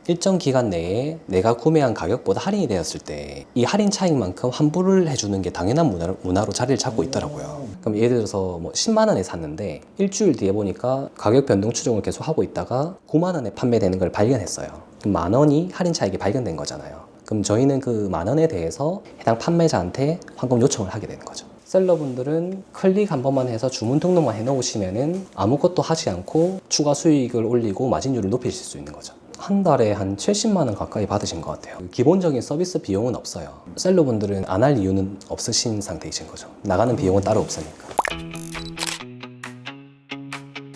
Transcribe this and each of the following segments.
일정 기간 내에 내가 구매한 가격보다 할인이 되었을 때 이 할인 차익만큼 환불을 해주는 게 당연한 문화로 자리를 잡고 있더라고요. 그럼 예를 들어서 뭐 10만 원에 샀는데 일주일 뒤에 보니까 가격 변동 추종을 계속 하고 있다가 9만 원에 판매되는 걸 발견했어요. 그럼 만 원이 할인 차익이 발견된 거잖아요. 그럼 저희는 그 만 원에 대해서 해당 판매자한테 환급 요청을 하게 되는 거죠. 셀러분들은 클릭 한 번만 해서 주문 등록만 해 놓으시면은 아무것도 하지 않고 추가 수익을 올리고 마진율을 높이실 수 있는 거죠. 한 달에 한 70만 원 가까이 받으신 것 같아요. 기본적인 서비스 비용은 없어요. 셀러분들은 안 할 이유는 없으신 상태이신 거죠. 나가는 비용은 따로 없으니까.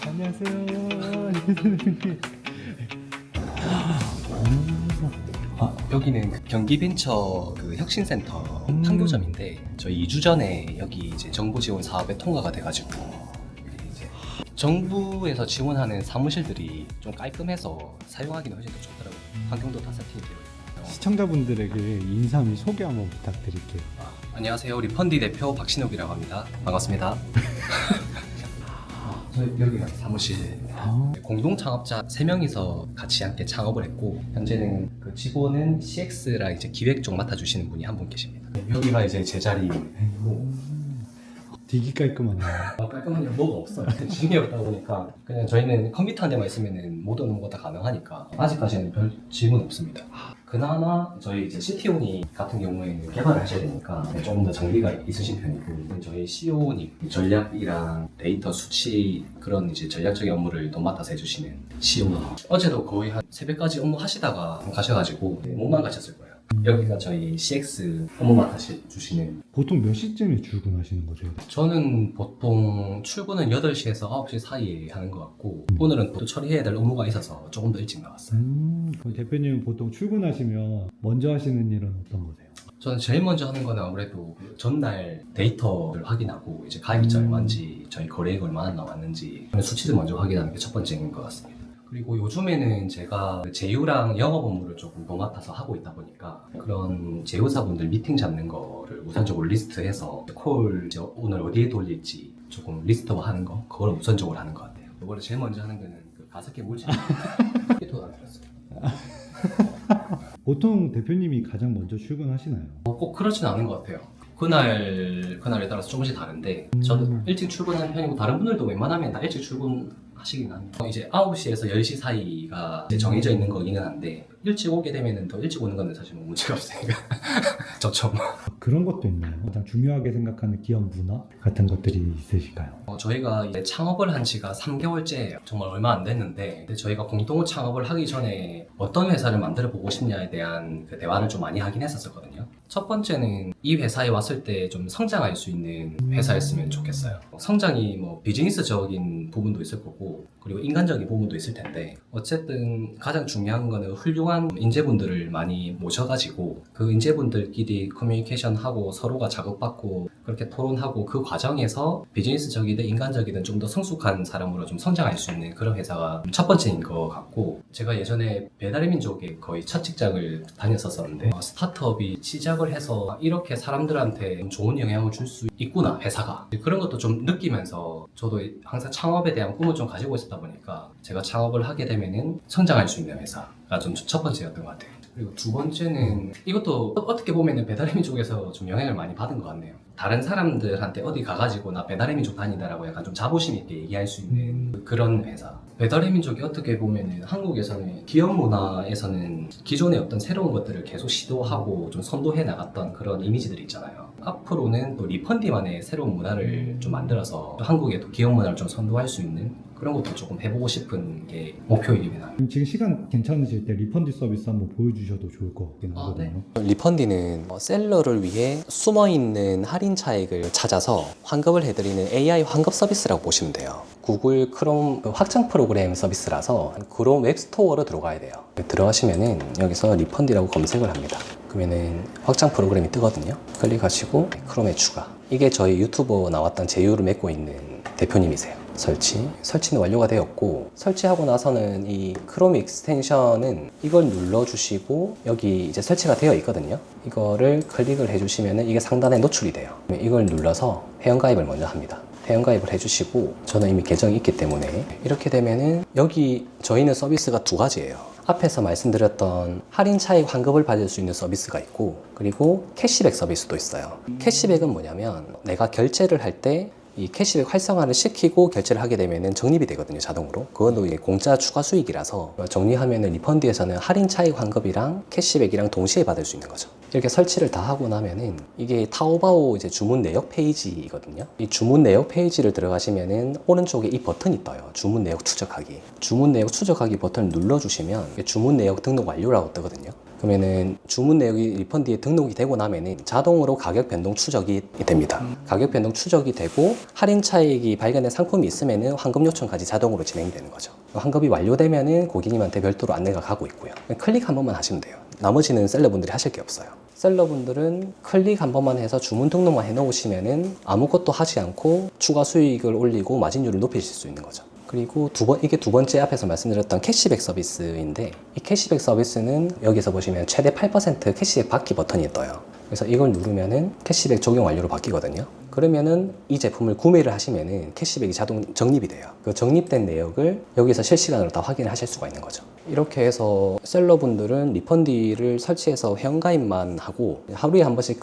안녕하세요. 여기는 경기벤처 혁신센터 판교점인데 저희 2주 전에 여기 이제 정부 지원 사업에 통과가 돼가지고 이제 정부에서 지원하는 사무실들이 좀 깔끔해서 사용하기는 훨씬 더 좋더라고요. 환경도 다 세팅이 되어 있고요. 시청자분들에게 인사 및 소개 한번 부탁드릴게요. 안녕하세요. 리펀디 대표 박신욱이라고 합니다. 반갑습니다. 저희 여기가 사무실 공동 창업자 3명이서 같이 함께 창업을 했고 현재는 그 직원은 CX랑 이제 기획 쪽 맡아주시는 분이 한 분 계십니다. 여기가 이제 제 자리고 되게 깔끔하네요. 깔끔한 게 뭐가 없어요. 중요하다 보니까 그냥 저희는 컴퓨터 한 대만 있으면 모든 업무가 다 가능하니까 아직까지는 별 질문 없습니다. 그나마 저희 이제 CTO님 같은 경우에는 개발을 하셔야 되니까 조금 더 장비가 있으신 편이고 저희 CO님 전략이랑 데이터 수치 그런 이제 전략적인 업무를 도맡아서 해주시는 CO님 어제도 거의 한 새벽까지 업무 하시다가 가셔가지고 몸만 가셨을 거예요. 여기가 저희 CX 업무 맡아주시는 보통 몇 시쯤에 출근하시는 거죠? 저는 보통 출근은 8시에서 9시 사이에 하는 것 같고 오늘은 또 처리해야 될 업무가 있어서 조금 더 일찍 나왔어요. 그럼 대표님은 보통 출근하시면 먼저 하시는 일은 어떤 거세요? 저는 제일 먼저 하는 거는 아무래도 그 전날 데이터를 확인하고 이제 가입자 얼마인지 저희 거래액 얼마나 나왔는지 수치를 먼저 확인하는 게 첫 번째인 것 같습니다. 그리고 요즘에는 제가 제휴랑 영업 업무를 조금 도맡아서 하고 있다 보니까 그런 제휴사분들 미팅 잡는 거를 우선적으로 리스트해서 콜 이제 오늘 어디에 돌릴지 조금 리스트화하는 거 그걸 우선적으로 하는 것 같아요. 이번에 제일 먼저 하는 거는 그 가습기 물질 피토도 안 들었어요. 보통 대표님이 가장 먼저 출근하시나요? 꼭 그렇진 않은 것 같아요. 그날에 따라서 조금씩 다른데 저도 일찍 출근하는 편이고 다른 분들도 웬만하면 다 일찍 출근하시긴 합니다. 이제 9시에서 10시 사이가 이제 정해져 있는 거기는 한데 일찍 오게 되면 더 일찍 오는 건 사실 뭐 문제가 없으니까 좋죠. 그런 것도 있나요? 가장 중요하게 생각하는 기업 문화 같은 것들이 있으실까요? 저희가 이제 창업을 한 지가 3개월째예요. 정말 얼마 안 됐는데 근데 저희가 공동 창업을 하기 전에 어떤 회사를 만들어 보고 싶냐에 대한 그 대화를 좀 많이 하긴 했었거든요. 첫 번째는 이 회사에 왔을 때 좀 성장할 수 있는 회사였으면 좋겠어요. 성장이 뭐 비즈니스적인 부분도 있을 거고 그리고 인간적인 부분도 있을 텐데 어쨌든 가장 중요한 거는 훌륭한 인재분들을 많이 모셔가지고 그 인재분들끼리 커뮤니케이션하고 서로가 자극받고 그렇게 토론하고 그 과정에서 비즈니스적이든 인간적이든 좀 더 성숙한 사람으로 좀 성장할 수 있는 그런 회사가 첫 번째인 것 같고 제가 예전에 배달의 민족에 거의 첫 직장을 다녔었는데 스타트업이 시작을 해서 이렇게 사람들한테 좋은 영향을 줄 수 있구나 회사가 그런 것도 좀 느끼면서 저도 항상 창업에 대한 꿈을 좀 가지고 있었다 보니까 제가 창업을 하게 되면은 성장할 수 있는 회사가 좀 첫 번째였던 것 같아요. 그리고 두 번째는 이것도 어떻게 보면은 배달의 민족에서 좀 영향을 많이 받은 것 같네요. 다른 사람들한테 어디 가가지고 나 배달의 민족 다니다라고 약간 좀 자부심 있게 얘기할 수 있는 그런 회사. 배달의 민족이 어떻게 보면은 한국에서는 기업 문화에서는 기존의 어떤 새로운 것들을 계속 시도하고 좀 선도해 나갔던 그런 이미지들이 있잖아요. 앞으로는 또 리펀디만의 새로운 문화를 좀 만들어서 한국의 또 기업 문화를 좀 선도할 수 있는 그런 것도 조금 해보고 싶은 게 목표이긴 합니다. 지금 시간 괜찮으실 때 리펀디 서비스 한번 보여주셔도 좋을 것 같긴 하거든요. 리펀디는 셀러를 위해 숨어있는 할인 차익을 찾아서 환급을 해드리는 AI 환급 서비스라고 보시면 돼요. 구글 크롬 확장 프로그램 서비스라서 크롬 웹스토어로 들어가야 돼요. 들어가시면은 여기서 리펀디라고 검색을 합니다. 그러면은 확장 프로그램이 뜨거든요. 클릭하시고 크롬에 추가. 이게 저희 유튜버 나왔던 제휴를 맺고 있는 대표님이세요. 설치는 완료가 되었고 설치하고 나서는 이 크롬 익스텐션은 이걸 눌러주시고 여기 이제 설치가 되어 있거든요. 이거를 클릭을 해주시면 이게 상단에 노출이 돼요. 이걸 눌러서 회원가입을 먼저 합니다. 회원가입을 해주시고 저는 이미 계정이 있기 때문에 이렇게 되면은 여기 저희는 서비스가 두 가지예요. 앞에서 말씀드렸던 할인 차익 환급을 받을 수 있는 서비스가 있고, 그리고 캐시백 서비스도 있어요. 캐시백은 뭐냐면 내가 결제를 할 때 이 캐시백 활성화를 시키고 결제를 하게 되면 정립이 되거든요, 자동으로. 그것도 이게 공짜 추가 수익이라서 정리하면 리펀드에서는 할인 차익 환급이랑 캐시백이랑 동시에 받을 수 있는 거죠. 이렇게 설치를 다 하고 나면은 이게 타오바오 이제 주문 내역 페이지거든요. 이 주문 내역 페이지를 들어가시면은 오른쪽에 이 버튼이 떠요. 주문 내역 추적하기. 주문 내역 추적하기 버튼을 눌러주시면 주문 내역 등록 완료라고 뜨거든요. 그러면은 주문 내역이 리펀드에 등록이 되고 나면은 자동으로 가격 변동 추적이 됩니다. 가격 변동 추적이 되고 할인 차익이 발견된 상품이 있으면은 환급 요청까지 자동으로 진행되는 거죠. 환급이 완료되면은 고객님한테 별도로 안내가 가고 있고요. 클릭 한 번만 하시면 돼요. 나머지는 셀러분들이 하실 게 없어요. 셀러분들은 클릭 한 번만 해서 주문 등록만 해 놓으시면은 아무것도 하지 않고 추가 수익을 올리고 마진율을 높이실 수 있는 거죠. 그리고 이게 두 번째 앞에서 말씀드렸던 캐시백 서비스인데, 이 캐시백 서비스는 여기서 보시면 최대 8% 캐시백 받기 버튼이 떠요. 그래서 이걸 누르면은 캐시백 적용 완료로 바뀌거든요. 그러면은 이 제품을 구매를 하시면은 캐시백이 자동 적립이 돼요. 그 적립된 내역을 여기서 실시간으로 다 확인을 하실 수가 있는 거죠. 이렇게 해서 셀러분들은 리펀디를 설치해서 회원가입만 하고 하루에 한 번씩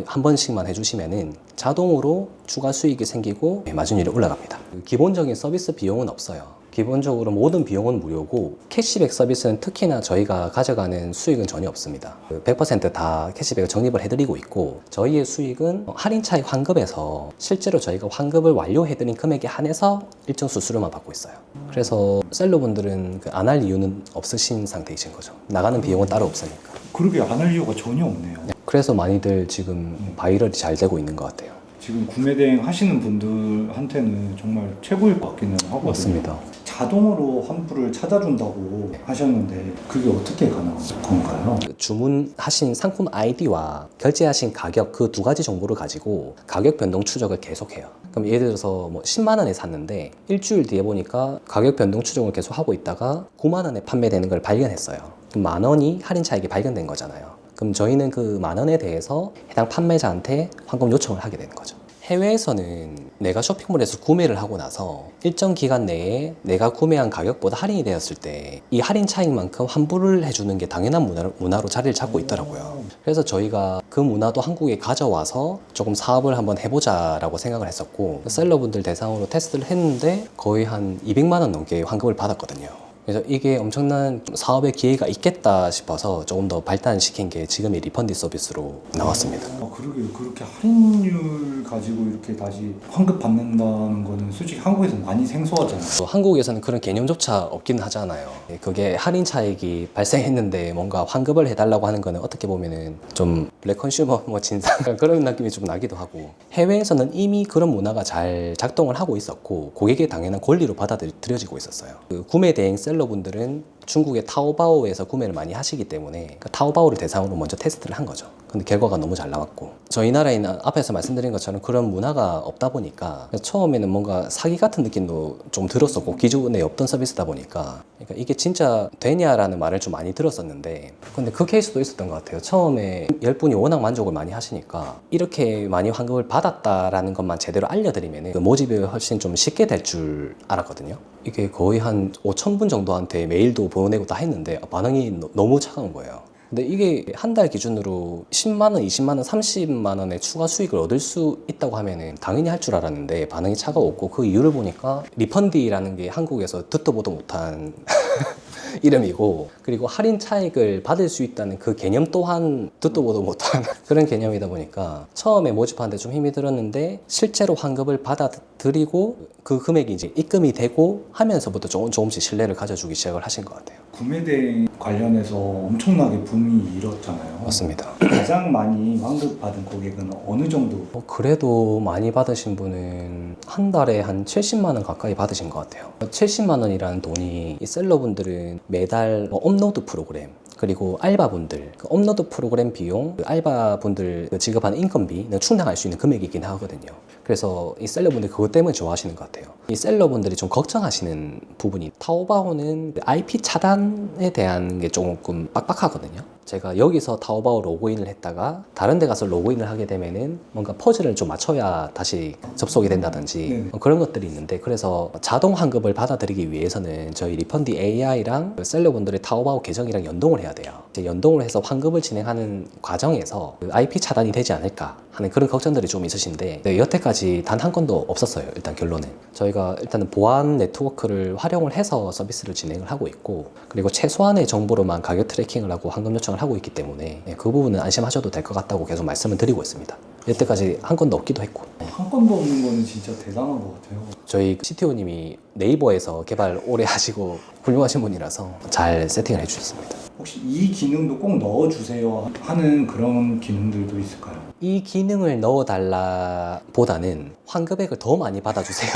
한 번씩만 해주시면은 자동으로 추가 수익이 생기고 마진율이 올라갑니다. 기본적인 서비스 비용은 없어요. 기본적으로 모든 비용은 무료고, 캐시백 서비스는 특히나 저희가 가져가는 수익은 전혀 없습니다. 100%다 캐시백을 적립을 해드리고 있고, 저희의 수익은 할인 차익 환급에서 실제로 저희가 환급을 완료해드린 금액에 한해서 일정 수수료만 받고 있어요. 그래서 셀러분들은 안 할 이유는 없으신 상태이신 거죠. 나가는 비용은 따로 없으니까. 그러게 안 할 이유가 전혀 없네요. 그래서 많이들 지금 바이럴이 잘 되고 있는 것 같아요. 지금 구매 대행 하시는 분들한테는 정말 최고일 것 같기는 하거든요. 맞습니다. 자동으로 환불을 찾아준다고 하셨는데 그게 어떻게 가능한 건가요? 주문하신 상품 아이디와 결제하신 가격, 그 두 가지 정보를 가지고 가격 변동 추적을 계속해요. 그럼 예를 들어서 뭐 10만 원에 샀는데 일주일 뒤에 보니까 가격 변동 추적을 계속 하고 있다가 9만 원에 판매되는 걸 발견했어요. 그럼 만 원이 할인 차익이 발견된 거잖아요. 그럼 저희는 그 만 원에 대해서 해당 판매자한테 환급 요청을 하게 되는 거죠. 해외에서는 내가 쇼핑몰에서 구매를 하고 나서 일정 기간 내에 내가 구매한 가격보다 할인이 되었을 때 이 할인 차익만큼 환불을 해주는 게 당연한 문화로 자리를 잡고 있더라고요. 그래서 저희가 그 문화도 한국에 가져와서 조금 사업을 한번 해보자라고 생각을 했었고, 셀러분들 대상으로 테스트를 했는데 거의 한 200만 원 넘게 환급을 받았거든요. 그래서 이게 엄청난 사업의 기회가 있겠다 싶어서 조금 더 발전시킨 게 지금의 리펀디 서비스로 나왔습니다. 그러게 그렇게 할인율 가지고 이렇게 다시 환급 받는다는 거는 솔직히 한국에서 많이 생소하잖아요. 한국에서는 그런 개념조차 없기는 하잖아요. 그게 할인 차익이 발생했는데 뭔가 환급을 해달라고 하는 거는 어떻게 보면은 좀 블랙 컨슈머 뭐 진상 그런 느낌이 좀 나기도 하고, 해외에서는 이미 그런 문화가 잘 작동을 하고 있었고 고객의 당연한 권리로 받아들여지고 있었어요. 그 구매 대행 셀러분들은 중국의 타오바오에서 구매를 많이 하시기 때문에 그 타오바오를 대상으로 먼저 테스트를 한 거죠. 근데 결과가 너무 잘 나왔고, 저희 나라에는 앞에서 말씀드린 것처럼 그런 문화가 없다 보니까 처음에는 뭔가 사기 같은 느낌도 좀 들었었고, 기존에 없던 서비스다 보니까 그러니까 이게 진짜 되냐라는 말을 좀 많이 들었었는데, 근데 그 케이스도 있었던 것 같아요. 처음에 10분이 워낙 만족을 많이 하시니까 이렇게 많이 환급을 받았다라는 것만 제대로 알려드리면 그 모집이 훨씬 좀 쉽게 될 줄 알았거든요. 이게 거의 한 5,000분 정도한테 메일도 보내고 다 했는데 반응이 너무 차가운 거예요. 근데 이게 한 달 기준으로 10만 원, 20만 원, 30만 원의 추가 수익을 얻을 수 있다고 하면은 당연히 할 줄 알았는데 반응이 차가웠고, 그 이유를 보니까 리펀디라는 게 한국에서 듣도 보도 못한 이름이고, 그리고 할인 차익을 받을 수 있다는 그 개념 또한 듣도 보도 못한 그런 개념이다 보니까 처음에 모집하는데 좀 힘이 들었는데 실제로 환급을 받아들이고 그 금액이 이제 입금이 되고 하면서부터 조금씩 신뢰를 가져주기 시작을 하신 것 같아요. 구매 대행 관련해서 엄청나게 붐이 일었잖아요. 맞습니다. 가장 많이 환급 받은 고객은 어느 정도? 그래도 많이 받으신 분은 한 달에 한 70만 원 가까이 받으신 것 같아요. 70만 원이라는 돈이 이 셀러분들은 매달 업로드 프로그램, 그리고 알바분들 그 업로드 프로그램 비용, 그 알바분들 지급하는 인건비는 충당할 수 있는 금액이긴 하거든요. 그래서 이 셀러분들 그것 때문에 좋아하시는 것 같아요. 이 셀러분들이 좀 걱정하시는 부분이, 타오바오는 IP 차단에 대한 게 조금 빡빡하거든요. 제가 여기서 타오바오 로그인을 했다가 다른 데 가서 로그인을 하게 되면은 뭔가 퍼즐을 좀 맞춰야 다시 접속이 된다든지 네. 그런 것들이 있는데, 그래서 자동 환급을 받아들이기 위해서는 저희 리펀디 AI랑 셀러분들의 타오바오 계정이랑 연동을 해야 돼요. 이제 연동을 해서 환급을 진행하는 과정에서 그 IP 차단이 되지 않을까 하는 그런 걱정들이 좀 있으신데, 네, 여태까지 단 한 건도 없었어요. 일단 결론은 저희가 일단은 보안 네트워크를 활용을 해서 서비스를 진행을 하고 있고, 그리고 최소한의 정보로만 가격 트래킹을 하고 환급 요청을 하고 있기 때문에 그 부분은 안심하셔도 될 것 같다고 계속 말씀을 드리고 있습니다. 여태까지 한 건도 없기도 했고. 한 건도 없는 거는 진짜 대단한 것 같아요. 저희 CTO님이 네이버에서 개발 오래 하시고 훌륭하신 분이라서 잘 세팅을 해주셨습니다. 혹시 이 기능도 꼭 넣어주세요 하는 그런 기능들도 있을까요? 이 기능을 넣어달라 보다는 환급액을 더 많이 받아주세요.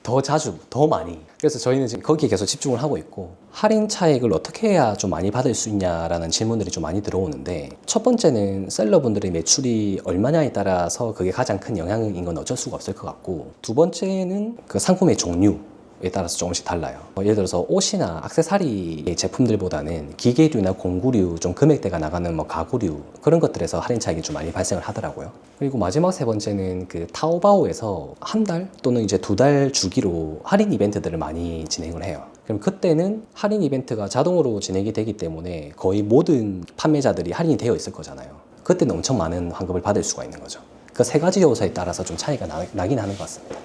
더 자주, 더 많이. 그래서 저희는 지금 거기에 계속 집중을 하고 있고, 할인 차익을 어떻게 해야 좀 많이 받을 수 있냐라는 질문들이 좀 많이 들어오는데, 첫 번째는 셀러분들의 매출이 얼마냐에 따라서 그게 가장 큰 영향인 건 어쩔 수가 없을 것 같고, 두 번째는 그 상품의 종류 에 따라서 조금씩 달라요. 예를 들어서 옷이나 액세서리 제품들보다는 기계류나 공구류, 좀 금액대가 나가는 뭐 가구류, 그런 것들에서 할인 차익이 좀 많이 발생을 하더라고요. 그리고 마지막 세 번째는 그 타오바오에서 한 달 또는 이제 2달 주기로 할인 이벤트들을 많이 진행을 해요. 그럼 그때는 할인 이벤트가 자동으로 진행이 되기 때문에 거의 모든 판매자들이 할인이 되어 있을 거잖아요. 그때는 엄청 많은 환급을 받을 수가 있는 거죠. 그 세 가지 요소에 따라서 좀 차이가 나긴 하는 것 같습니다.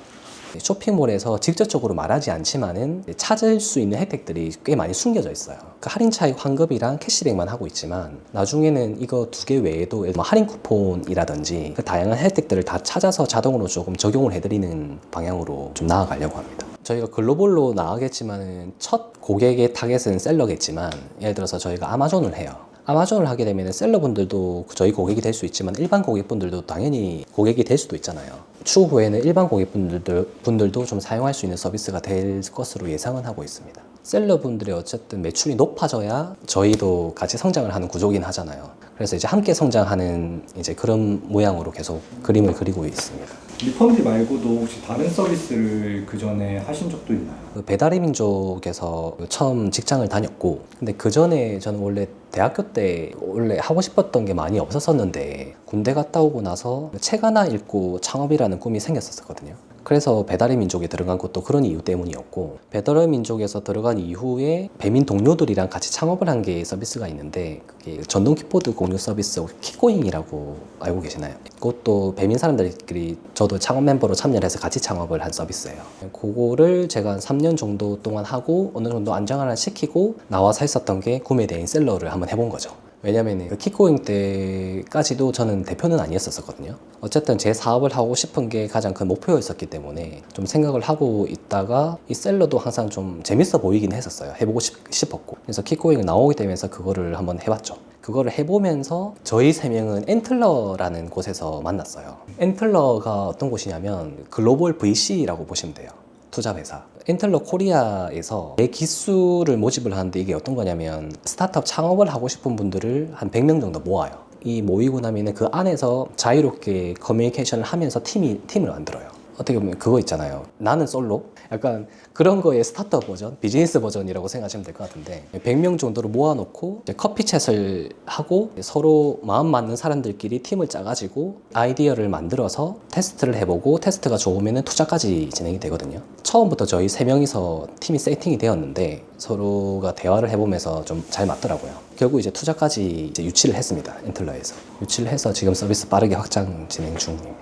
쇼핑몰에서 직접적으로 말하지 않지만은 찾을 수 있는 혜택들이 꽤 많이 숨겨져 있어요. 그 할인 차익 환급이랑 캐시백만 하고 있지만, 나중에는 이거 두 개 외에도 할인 쿠폰이라든지 그 다양한 혜택들을 다 찾아서 자동으로 조금 적용을 해드리는 방향으로 좀 나아가려고 합니다. 저희가 글로벌로 나가겠지만은 첫 고객의 타겟은 셀러겠지만, 예를 들어서 저희가 아마존을 해요. 아마존을 하게 되면 셀러분들도 저희 고객이 될 수 있지만 일반 고객분들도 당연히 고객이 될 수도 있잖아요. 추후에는 일반 고객분들도 좀 사용할 수 있는 서비스가 될 것으로 예상은 하고 있습니다. 셀러분들의 어쨌든 매출이 높아져야 저희도 같이 성장을 하는 구조긴 하잖아요. 그래서 이제 함께 성장하는 이제 그런 모양으로 계속 그림을 그리고 있습니다. 리펀디 말고도 혹시 다른 서비스를 그 전에 하신 적도 있나요? 그 배달의 민족에서 처음 직장을 다녔고, 근데 그 전에 저는 원래 대학교 때 원래 하고 싶었던 게 많이 없었었는데, 군대 갔다 오고 나서 책 하나 읽고 창업이라는 꿈이 생겼었거든요. 그래서 배달의 민족에 들어간 것도 그런 이유 때문이었고, 배달의 민족에서 들어간 이후에 배민 동료들이랑 같이 창업을 한 게 서비스가 있는데, 그게 전동 킥보드 공유 서비스 킥고잉이라고 알고 계시나요? 그것도 배민 사람들끼리 저도 창업 멤버로 참여를 해서 같이 창업을 한 서비스예요. 그거를 제가 한 3년 정도 동안 하고 어느 정도 안정화를 시키고 나와서 했었던 게 구매 대행 셀러를 한번 해본 거죠. 왜냐면 그 킥고잉 때까지도 저는 대표는 아니었었거든요. 어쨌든 제 사업을 하고 싶은 게 가장 큰 목표였었기 때문에 좀 생각을 하고 있다가, 이 셀러도 항상 좀 재밌어 보이긴 했었어요. 해보고 싶었고. 그래서 킥고잉 나오게 되면서 그거를 한번 해봤죠. 그거를 해보면서 저희 세 명은 엔틀러라는 곳에서 만났어요. 엔틀러가 어떤 곳이냐면 글로벌 VC라고 보시면 돼요. 투자회사. 엔틀러 코리아에서 내 기술을 모집을 하는데, 이게 어떤 거냐면 스타트업 창업을 하고 싶은 분들을 한 100명 정도 모아요. 이 모이고 나면 그 안에서 자유롭게 커뮤니케이션을 하면서 팀을 만들어요. 어떻게 보면 그거 있잖아요. 나는 솔로? 약간 그런 거의 스타트업 버전, 비즈니스 버전이라고 생각하시면 될 것 같은데, 100명 정도를 모아놓고 커피챗을 하고 서로 마음 맞는 사람들끼리 팀을 짜가지고 아이디어를 만들어서 테스트를 해보고, 테스트가 좋으면 투자까지 진행이 되거든요. 처음부터 저희 3명이서 팀이 세팅이 되었는데 서로가 대화를 해보면서 좀 잘 맞더라고요. 결국 이제 투자까지 이제 유치를 했습니다. 엔틀러에서. 유치를 해서 지금 서비스 빠르게 확장 진행 중입니다.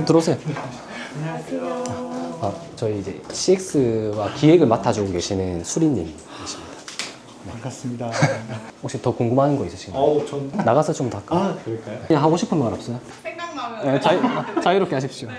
들어오세요. 저희 이제 CX와 기획을 맡아주고 계시는 수리님이십니다. 반갑습니다. 혹시 더 궁금한 거 있으신가요? 전... 나가서 좀 더. 그럴까요? 그냥 하고 싶은 말 없어요? 생각나면 네, 자유롭게 하십시오.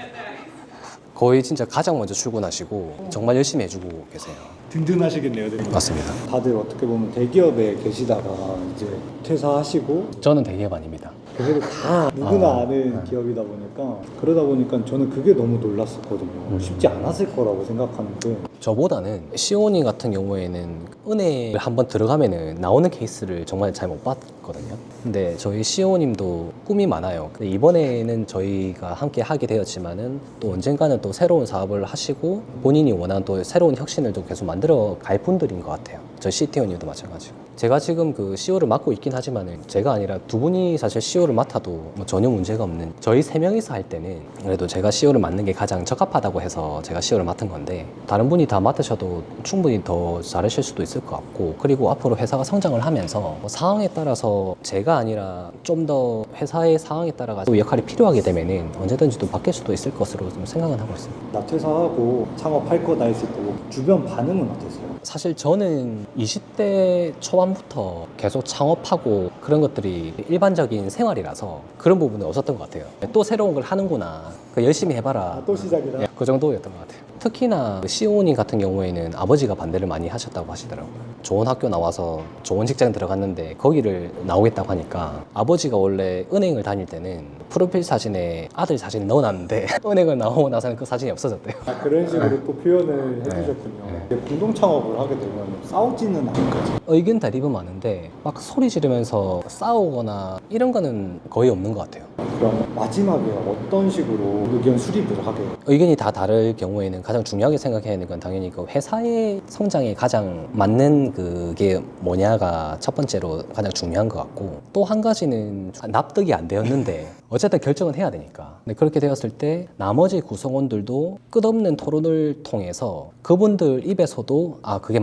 거의 진짜 가장 먼저 출근하시고 정말 열심히 해주고 계세요. 든든하시겠네요, 대표님. 맞습니다. 다들 어떻게 보면 대기업에 계시다가 이제 퇴사하시고 저는 대기업 아닙니다. 그래도 다 누구나 아는 기업이다 보니까, 그러다 보니까 저는 그게 너무 놀랐었거든요. 쉽지 않았을 거라고 생각하는데 저보다는 시온이 같은 경우에는 은행을 한번 들어가면은 나오는 케이스를 정말 잘 못 봤거든요. 근데 저희 시온님도 꿈이 많아요. 근데 이번에는 저희가 함께 하게 되었지만은 또 언젠가는 또 새로운 사업을 하시고 본인이 원하는 또 새로운 혁신을 또 계속 만들어 갈 분들인 것 같아요. 저희 CTO님도 마찬가지고. 제가 지금 그 CEO를 맡고 있긴 하지만은 제가 아니라 두 분이 사실 CEO를 맡아도 뭐 전혀 문제가 없는, 저희 세 명이서 할 때는 그래도 제가 CEO를 맡는 게 가장 적합하다고 해서 제가 CEO를 맡은 건데, 다른 분이 다 맡으셔도 충분히 더 잘하실 수도 있을 것 같고, 그리고 앞으로 회사가 성장을 하면서 뭐 상황에 따라서 제가 아니라 좀 더 회사의 상황에 따라 또 역할이 필요하게 되면은 언제든지 또 바뀔 수도 있을 것으로 좀 생각은 하고 있습니다. 나 퇴사하고 창업할 거다 했을 때 주변 반응은 어땠어요? 사실 저는 20대 초반부터 계속 창업하고 그런 것들이 일반적인 생활이라서 그런 부분은 없었던 것 같아요. 또 새로운 걸 하는구나, 열심히 해봐라, 또 시작이다. 그 정도였던 것 같아요. 특히나 시온이 같은 경우에는 아버지가 반대를 많이 하셨다고 하시더라고요. 좋은 학교 나와서 좋은 직장 들어갔는데 거기를 나오겠다고 하니까, 아버지가 원래 은행을 다닐 때는 프로필 사진에 아들 사진을 넣어놨는데 은행을 나오고 나서는 그 사진이 없어졌대요. 그런 식으로 또 표현을 해주셨군요. 공동 창업을 하게 되면 싸우지는 않을 거죠. 의견 대립은 많은데 막 소리 지르면서 싸우거나 이런 거는 거의 없는 것 같아요. 그럼 마지막에 어떤 식으로 의견 수립을 하게 돼요? 의견이 다 다를 경우에는 가장 중요하게 생각해야 하는 건 당연히 그 회사의 성장에 가장 맞는 그게 뭐냐가 첫 번째로 가장 중요한 것 같고, 또 한 가지는 납득이 안 되었는데 어쨌든 결정은 해야 되니까. 근데 그렇게 되었을 때 나머지 구성원들도 끝없는 토론을 통해서 그분들 입에서도 그게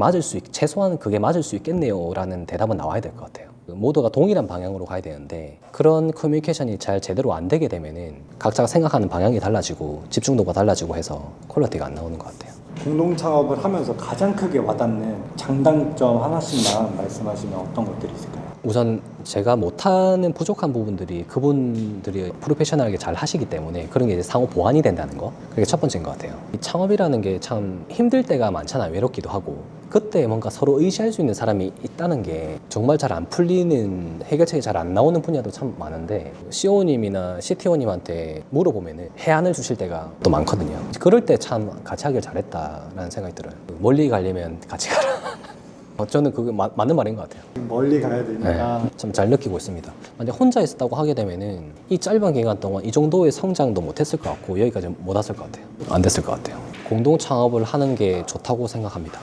최소한 그게 맞을 수 있겠네요 라는 대답은 나와야 될 것 같아요. 모두가 동일한 방향으로 가야 되는데 그런 커뮤니케이션이 잘 제대로 안 되게 되면은 각자가 생각하는 방향이 달라지고 집중도가 달라지고 해서 퀄리티가 안 나오는 것 같아요. 공동 창업을 하면서 가장 크게 와닿는 장단점 하나씩만 말씀하시면 어떤 것들이 있을까요? 우선 제가 못하는 부족한 부분들이 그분들이 프로페셔널하게 잘 하시기 때문에 그런 게 이제 상호 보완이 된다는 거, 그게 첫 번째인 것 같아요. 이 창업이라는 게 참 힘들 때가 많잖아요. 외롭기도 하고. 그때 뭔가 서로 의지할 수 있는 사람이 있다는 게 정말 잘 안 풀리는, 해결책이 잘 안 나오는 분야도 참 많은데, CEO님이나 CTO님한테 물어보면 해안을 주실 때가 또 많거든요. 그럴 때 참 같이 하길 잘했다라는 생각이 들어요. 멀리 가려면 같이 가라. 저는 그게 맞는 말인 것 같아요. 멀리 가야 되니까. 참 잘 느끼고 있습니다. 만약 혼자 있었다고 하게 되면은 이 짧은 기간 동안 이 정도의 성장도 못했을 것 같고 여기까지 못 왔을 것 같아요. 안 됐을 것 같아요. 공동 창업을 하는 게 좋다고 생각합니다.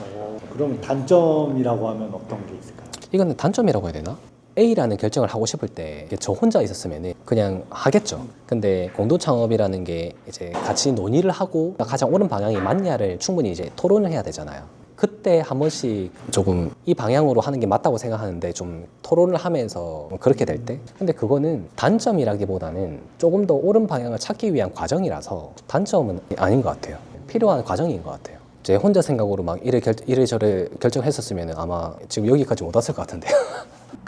그럼 단점이라고 하면 어떤 게 있을까요? 이거는 단점이라고 해야 되나? A라는 결정을 하고 싶을 때 저 혼자 있었으면 그냥 하겠죠. 근데 공동 창업이라는 게 이제 같이 논의를 하고 가장 옳은 방향이 맞냐를 충분히 이제 토론을 해야 되잖아요. 그때 한 번씩 조금 이 방향으로 하는 게 맞다고 생각하는데 좀 토론을 하면서 그렇게 될 때, 근데 그거는 단점이라기보다는 조금 더 옳은 방향을 찾기 위한 과정이라서 단점은 아닌 것 같아요. 필요한 과정인 것 같아요. 제 혼자 생각으로 막 이래저래 결정했었으면 아마 지금 여기까지 못 왔을 것 같은데요.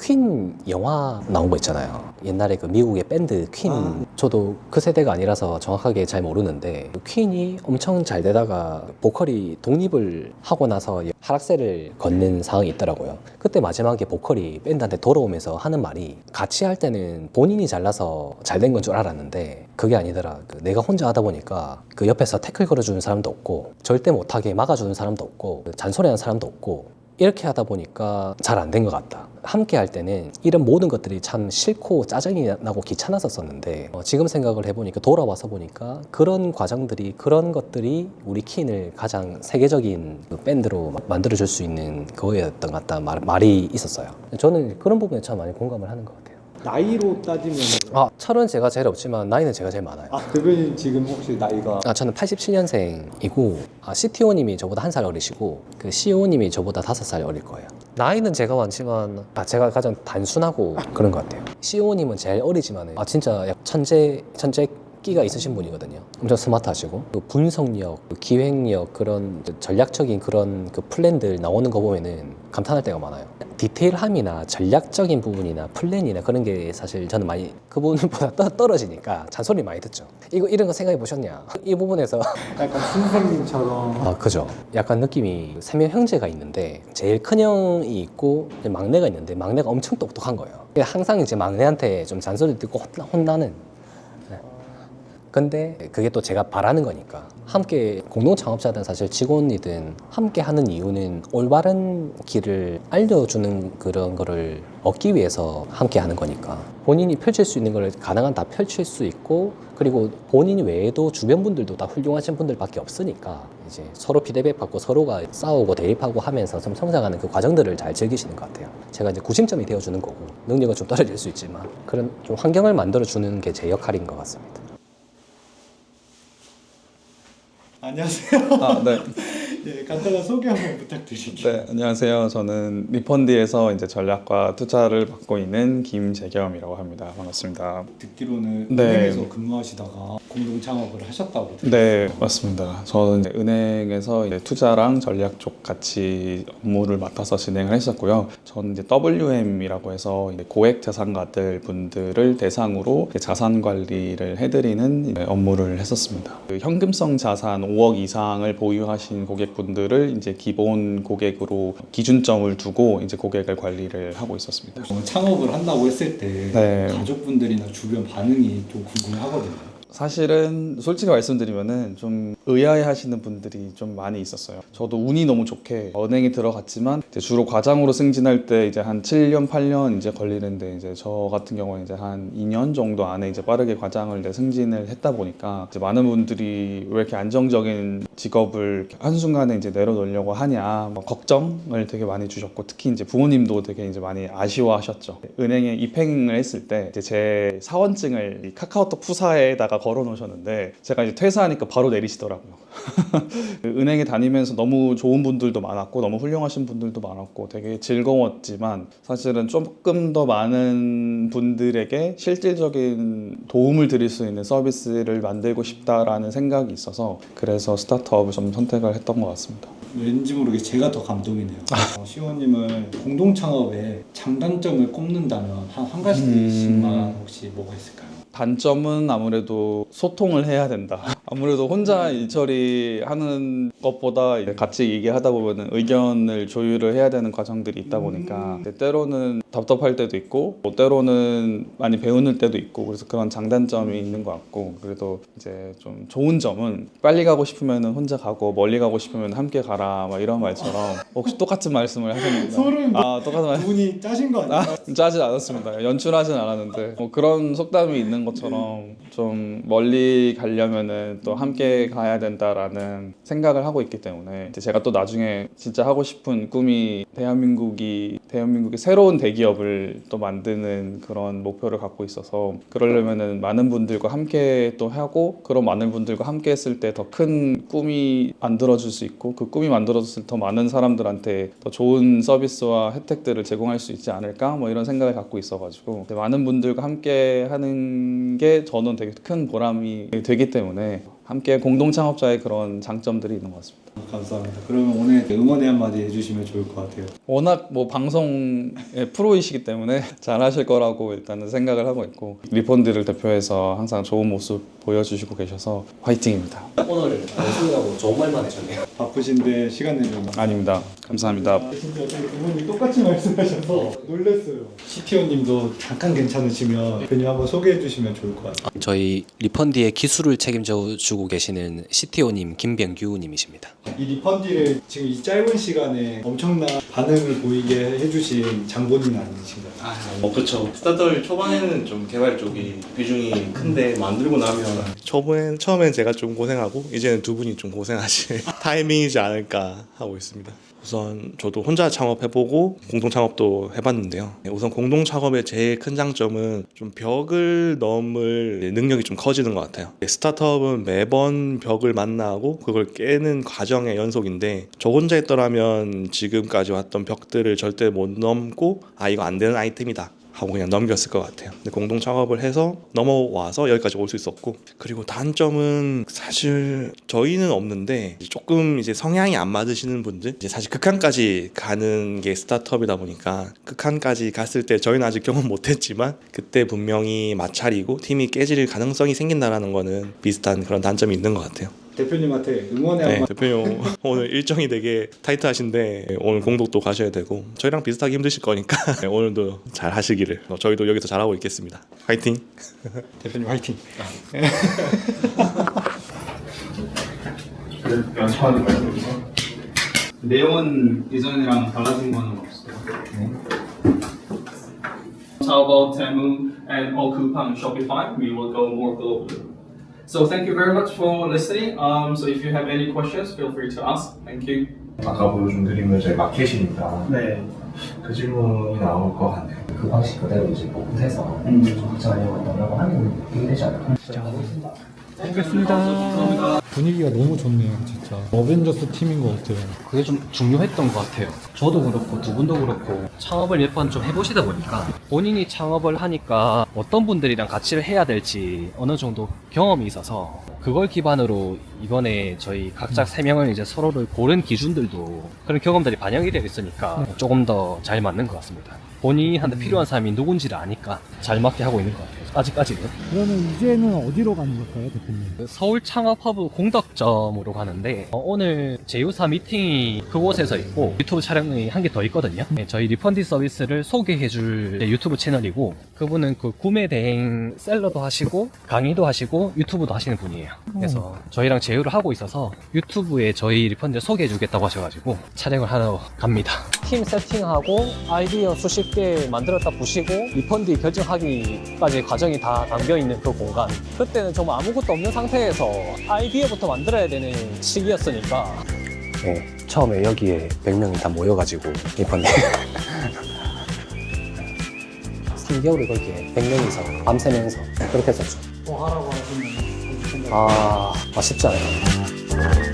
퀸 영화 나온 거 있잖아요. 옛날에 그 미국의 밴드 퀸. 저도 그 세대가 아니라서 정확하게 잘 모르는데 퀸이 엄청 잘 되다가 보컬이 독립을 하고 나서 하락세를 걷는 상황이 있더라고요. 그때 마지막에 보컬이 밴드한테 돌아오면서 하는 말이, 같이 할 때는 본인이 잘나서 잘 된 건 줄 알았는데 그게 아니더라. 내가 혼자 하다 보니까 그 옆에서 태클 걸어주는 사람도 없고 절대 못하게 막아주는 사람도 없고 잔소리하는 사람도 없고, 이렇게 하다 보니까 잘 안 된 것 같다. 함께 할 때는 이런 모든 것들이 참 싫고 짜증이 나고 귀찮았었는데 지금 생각을 해보니까, 돌아와서 보니까 그런 과정들이, 그런 것들이 우리 퀸을 가장 세계적인 밴드로 만들어줄 수 있는 그거였던 것 같다 말이 있었어요. 저는 그런 부분에 참 많이 공감을 하는 것 같아요. 나이로 따지면 철은 제가 제일 없지만 나이는 제가 제일 많아요. 대표님 지금 혹시 나이가? 저는 87년생이고 CTO님이 저보다 1살 어리시고 그 CEO님이 저보다 5살 어릴 거예요. 나이는 제가 많지만 제가 가장 단순하고 그런 것 같아요. CEO님은 제일 어리지만 진짜 천재 끼가 있으신 분이거든요. 엄청 스마트하시고 그 분석력, 그 기획력, 그런 전략적인 그런 그 플랜들 나오는 거 보면은 감탄할 때가 많아요. 디테일함이나 전략적인 부분이나 플랜이나 그런 게 사실 저는 많이 그분보다 떨어지니까 잔소리 많이 듣죠. 이런 거 생각해 보셨냐? 이 부분에서 약간 선생님처럼. 그죠. 약간 느낌이 3명 형제가 있는데 제일 큰 형이 있고 막내가 있는데 막내가 엄청 똑똑한 거예요. 항상 이제 막내한테 좀 잔소리 듣고 혼나는. 근데 그게 또 제가 바라는 거니까 함께 공동 창업자든 사실 직원이든 함께 하는 이유는 올바른 길을 알려주는 그런 거를 얻기 위해서 함께 하는 거니까 본인이 펼칠 수 있는 걸 가능한 다 펼칠 수 있고 그리고 본인 외에도 주변 분들도 다 훌륭하신 분들밖에 없으니까 이제 서로 피드백 받고 서로가 싸우고 대립하고 하면서 좀 성장하는 그 과정들을 잘 즐기시는 것 같아요. 제가 이제 구심점이 되어주는 거고 능력은 좀 떨어질 수 있지만 그런 좀 환경을 만들어주는 게 제 역할인 것 같습니다. 안녕하세요. 네. 네, 간단한 소개 한번 부탁드릴게요. 네, 안녕하세요. 저는 리펀디에서 이제 전략과 투자를 맡고 있는 김재겸이라고 합니다. 반갑습니다. 듣기로는 네. 은행에서 근무하시다가 공동 창업을 하셨다고 들었어요. 네, 맞습니다. 저는 이제 은행에서 이제 투자랑 전략 쪽 같이 업무를 맡아서 진행을 했었고요. 저는 이제 WM이라고 해서 이제 고액 자산가들 분들을 대상으로 이제 자산 관리를 해드리는 이제 업무를 했었습니다. 그 현금성 자산 5억 이상을 보유하신 고객분들을 이제 기본 고객으로 기준점을 두고 이제 고객을 관리를 하고 있었습니다. 창업을 한다고 했을 때 네. 가족분들이나 주변 반응이 좀 궁금하거든요. 사실은 솔직히 말씀드리면은 좀 의아해하시는 분들이 좀 많이 있었어요. 저도 운이 너무 좋게 은행에 들어갔지만 이제 주로 과장으로 승진할 때 이제 한 7년, 8년 이제 걸리는데 이제 저 같은 경우는 이제 한 2년 정도 안에 이제 빠르게 과장을 이제 승진을 했다 보니까 이제 많은 분들이 왜 이렇게 안정적인 직업을 한순간에 이제 내려놓으려고 하냐 뭐 걱정을 되게 많이 주셨고 특히 이제 부모님도 되게 이제 많이 아쉬워하셨죠. 은행에 입행을 했을 때 이제 제 사원증을 이 카카오톡 푸사에다가 걸어 놓으셨는데 제가 이제 퇴사하니까 바로 내리시더라고요. 은행에 다니면서 너무 좋은 분들도 많았고 너무 훌륭하신 분들도 많았고 되게 즐거웠지만 사실은 조금 더 많은 분들에게 실질적인 도움을 드릴 수 있는 서비스를 만들고 싶다라는 생각이 있어서 그래서 스타트업을 좀 선택을 했던 것 같습니다. 왠지 모르게 제가 더 감동이네요. 시호님은 공동 창업의 장단점을 꼽는다면 한 가지씩만 혹시 뭐가 있을까요? 단점은 아무래도 소통을 해야 된다. 아무래도 혼자 일 처리하는 것보다 이제 같이 얘기하다 보면 의견을 조율을 해야 되는 과정들이 있다 보니까 이제 때로는 답답할 때도 있고 뭐 때로는 많이 배우는 때도 있고 그래서 그런 장단점이 있는 것 같고 그래도 이제 좀 좋은 점은 빨리 가고 싶으면 혼자 가고 멀리 가고 싶으면 함께 가라 막 이런 말처럼 혹시 똑같은 말씀을 하셨나요? 소름. 똑같은 말. 두 분이 짜신 거 아니에요? 짜지 않았습니다. 연출하진 않았는데 뭐 그런 속담이 있는 것처럼 좀 멀리 가려면은 또 함께 가야 된다라는 생각을 하고 있기 때문에 이제 제가 또 나중에 진짜 하고 싶은 꿈이 대한민국의 새로운 대기업을 또 만드는 그런 목표를 갖고 있어서 그러려면은 많은 분들과 함께 또 하고 그런 많은 분들과 함께 했을 때 더 큰 꿈이 만들어질 수 있고 그 꿈이 만들어졌을 때 더 많은 사람들한테 더 좋은 서비스와 혜택들을 제공할 수 있지 않을까 뭐 이런 생각을 갖고 있어가지고 많은 분들과 함께 하는 게 저는 되게 큰 보람이 되기 때문에 함께 공동 창업자의 그런 장점들이 있는 것 같습니다. 감사합니다. 그러면 오늘 응원의 한마디 해주시면 좋을 것 같아요. 워낙 뭐 방송의 프로이시기 때문에 잘 하실 거라고 일단은 생각을 하고 있고 리펀드를 대표해서 항상 좋은 모습 보여주시고 계셔서 화이팅입니다. 오늘 방송이라고 좋은 말만 해줬네요. 바쁘신데 시간 내주셔서 아닙니다. 감사합니다. 진짜 저희 부모님 똑같이 말씀하셔서 놀랐어요. CTO님도 잠깐 괜찮으시면 대표님 한번 소개해 주시면 좋을 것 같아요. 저희 리펀디의 기술을 책임져 주고 계시는 CTO님 김병규님이십니다. 이 리펀디를 지금 이 짧은 시간에 엄청난 반응을 보이게 해주신 장본인 아니신가요? 그렇죠. 스타트업 초반에는 좀 개발 쪽이 비중이 큰데 만들고 나면 처음엔 제가 좀 고생하고 이제는 두 분이 좀 고생하실 타이밍이지 않을까 하고 있습니다. 우선 저도 혼자 창업해보고 공동 창업도 해봤는데요. 우선 공동 창업의 제일 큰 장점은 좀 벽을 넘을 능력이 좀 커지는 것 같아요. 스타트업은 매번 벽을 만나고 그걸 깨는 과정의 연속인데 저 혼자 했더라면 지금까지 왔던 벽들을 절대 못 넘고 이거 안 되는 아이템이다 하고 그냥 넘겼을 것 같아요. 근데 공동 창업을 해서 넘어와서 여기까지 올 수 있었고 그리고 단점은 사실 저희는 없는데 조금 이제 성향이 안 맞으시는 분들 이제 사실 극한까지 가는 게 스타트업이다 보니까 극한까지 갔을 때 저희는 아직 경험 못했지만 그때 분명히 마찰이고 팀이 깨질 가능성이 생긴다라는 거는 비슷한 그런 단점이 있는 것 같아요. 대표님한테 응원의 네, 한마 대표님 오늘 일정이 되게 타이트하신데 오늘 공독도 가셔야 되고 저희랑 비슷하게 힘드실 거니까 오늘도 잘 하시기를 저희도 여기서 잘하고 있겠습니다. 화이팅! 대표님 화이팅. 연습하는 거예요. 내용은 예전이랑 달라진 거는 없어요. Taobao, Temu, and all Coupang and Shopify, we will go more globally. So thank you very much for listening. So if you have any questions, feel free to ask. Thank you. 아까 보여준 그림은 저희 마켓이니까 네. 그 질문이 나올 것 같네요. 그 방식 그대로 이제 복구해서 좀 확장하려고 한다고 하면 되게 되지 않을까? 분위기가 너무 좋네요, 진짜. 어벤져스 팀인 것 같아요. 그게 좀 중요했던 것 같아요. 저도 그렇고 두 분도 그렇고 창업을 몇 번 좀 해보시다 보니까 본인이 창업을 하니까 어떤 분들이랑 같이 해야 될지 어느 정도 경험이 있어서 그걸 기반으로 이번에 저희 각자 3명을 이제 서로를 고른 기준들도 그런 경험들이 반영이 되어 있으니까 조금 더 잘 맞는 것 같습니다. 본인한테 필요한 사람이 누군지를 아니까 잘 맞게 하고 있는 것 같아요. 아직까지는. 그러면 이제는 어디로 가는 걸까요, 대표님? 서울 창업허브 공덕점으로 가는데 오늘 제휴사 미팅이 그곳에서 있고 유튜브 촬영이 한 개 더 있거든요. 네, 저희 리펀디 서비스를 소개해줄 유튜브 채널이고 그분은 그 구매 대행 셀러도 하시고 강의도 하시고 유튜브도 하시는 분이에요. 그래서 저희랑 제휴를 하고 있어서 유튜브에 저희 리펀디를 소개해주겠다고 하셔가지고 촬영을 하러 갑니다. 팀 세팅하고 아이디어 수십 개 만들었다 부시고 리펀디 결정하기까지 과정이 다 담겨있는 그 공간. 그때는 정말 아무것도 없는 상태에서 아이디어부터 만들어야 되는 시기였으니까 네, 처음에 여기에 100명이 다 모여가지고 리펀디 3개월을 그렇게 100명이서 밤새면서 그렇게 했었죠. 뭐 하라고 하시면 쉽지 않아요.